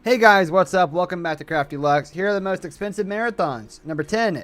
Hey guys, what's up? Welcome back to Crafty Lux. Here are the most expensive marathons. Number 10,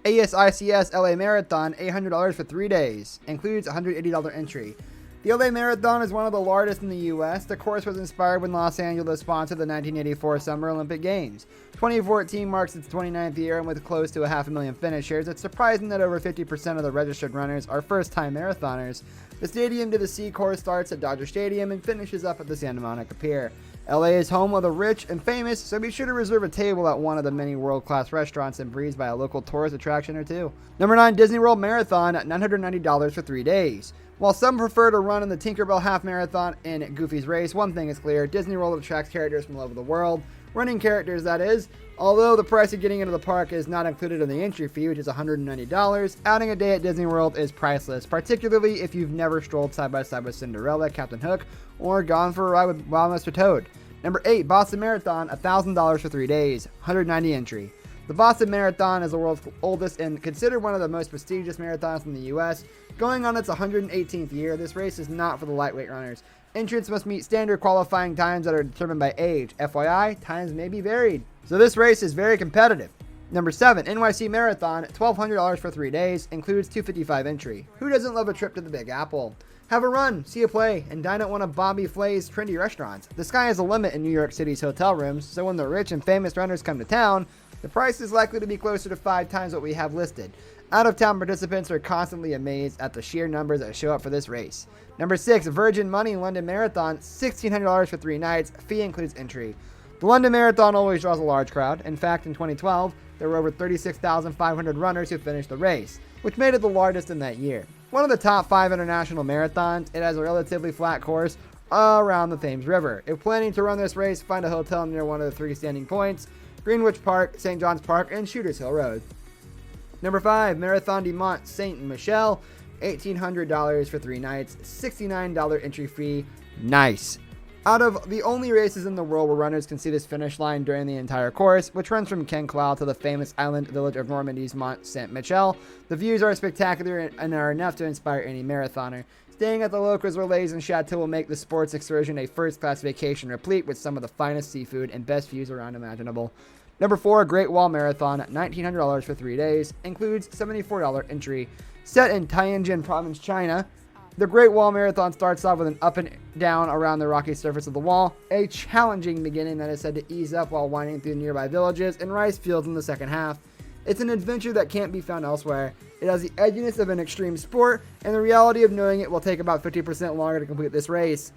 ASICS LA Marathon, $800 for 3 days. Includes $180 entry. The LA Marathon is one of the largest in the US. The course was inspired when Los Angeles sponsored the 1984 Summer Olympic Games. 2014 marks its 29th year, and with close to 500,000 finishers, it's surprising that over 50% of the registered runners are first-time marathoners. The Stadium to the Sea course starts at Dodger Stadium and finishes up at the Santa Monica Pier. LA is home of the rich and famous, so be sure to reserve a table at one of the many world-class restaurants and breeze by a local tourist attraction or two. Number 9, Disney World Marathon at $990 for 3 days. While some prefer to run in the Tinkerbell Half Marathon in Goofy's Race, one thing is clear: Disney World attracts characters from all over the world. Running characters, that is. Although the price of getting into the park is not included in the entry fee, which is $190, adding a day at Disney World is priceless, particularly if you've never strolled side by side with Cinderella, Captain Hook, or gone for a ride with Wild Mr. Toad. Number 8, Boston Marathon, $1,000 for 3 days, $190 entry. The Boston Marathon is the world's oldest and considered one of the most prestigious marathons in the US. Going on its 118th year, this race is not for the lightweight runners. Entrants must meet standard qualifying times that are determined by age. FYI, times may be varied. So this race is very competitive. Number 7, NYC Marathon, $1,200 for 3 days, includes $255 entry. Who doesn't love a trip to the Big Apple? Have a run, see a play, and dine at one of Bobby Flay's trendy restaurants. The sky is the limit in New York City's hotel rooms, so when the rich and famous runners come to town, the price is likely to be closer to 5 times what we have listed. Out-of-town participants are constantly amazed at the sheer numbers that show up for this race. Number 6, Virgin Money London Marathon, $1,600 for 3 nights. Fee includes entry. The London Marathon always draws a large crowd. In fact, in 2012, there were over 36,500 runners who finished the race, which made it the largest in that year. One of the top 5 international marathons, it has a relatively flat course around the Thames River. If planning to run this race, find a hotel near one of the 3 standing points: Greenwich Park, St. John's Park, and Shooters Hill Road. Number 5, Marathon du Mont Saint Michel, $1,800 for 3 nights, $69 entry fee. Nice. Out of the only races in the world where runners can see this finish line during the entire course, which runs from Kenqual to the famous island village of Normandy's Mont Saint Michel, the views are spectacular and are enough to inspire any marathoner. Staying at the Locals Relays and Chateau will make the sports excursion a first-class vacation, replete with some of the finest seafood and best views around imaginable. Number 4, Great Wall Marathon, $1,900 for 3 days, includes $74 entry. Set in Tianjin Province, China, the Great Wall Marathon starts off with an up and down around the rocky surface of the wall, a challenging beginning that is said to ease up while winding through nearby villages and rice fields in the second half. It's an adventure that can't be found elsewhere. It has the edginess of an extreme sport and the reality of knowing it will take about 50% longer to complete this race.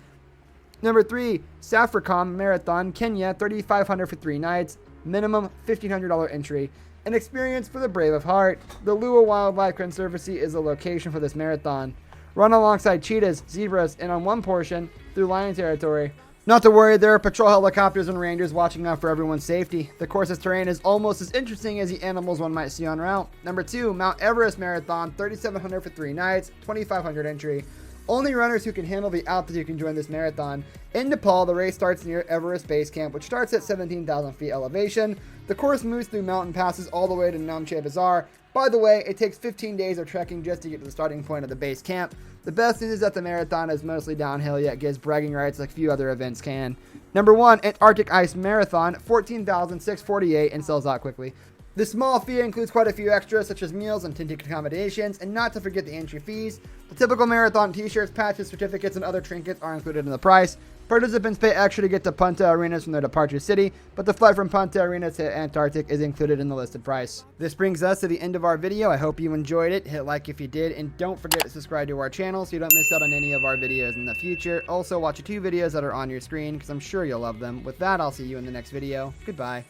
Number 3, Safaricom Marathon, Kenya, $3,500 for 3 nights, minimum $1,500 entry. An experience for the brave of heart. The Lua Wildlife Conservancy is the location for this marathon. Run alongside cheetahs, zebras, and on one portion, through lion territory. Not to worry, there are patrol helicopters and rangers watching out for everyone's safety. The course's terrain is almost as interesting as the animals one might see on route. Number 2, Mount Everest Marathon, $3,700 for 3 nights, $2,500 entry. Only runners who can handle the altitude can join this marathon. In Nepal, the race starts near Everest Base Camp, which starts at 17,000 feet elevation. The course moves through mountain passes all the way to Namche Bazaar. By the way, it takes 15 days of trekking just to get to the starting point of the base camp. The best news is that the marathon is mostly downhill, yet gives bragging rights like few other events can. Number 1, Antarctic Ice Marathon, $14,648 and sells out quickly. The small fee includes quite a few extras such as meals and tinted accommodations, and not to forget the entry fees. The typical marathon t-shirts, patches, certificates, and other trinkets are included in the price. Participants pay extra to get to Punta Arenas from their departure city, but the flight from Punta Arenas to Antarctic is included in the listed price. This brings us to the end of our video. I hope you enjoyed it. Hit like if you did, and don't forget to subscribe to our channel so you don't miss out on any of our videos in the future. Also, watch the 2 videos that are on your screen because I'm sure you'll love them. With that, I'll see you in the next video. Goodbye.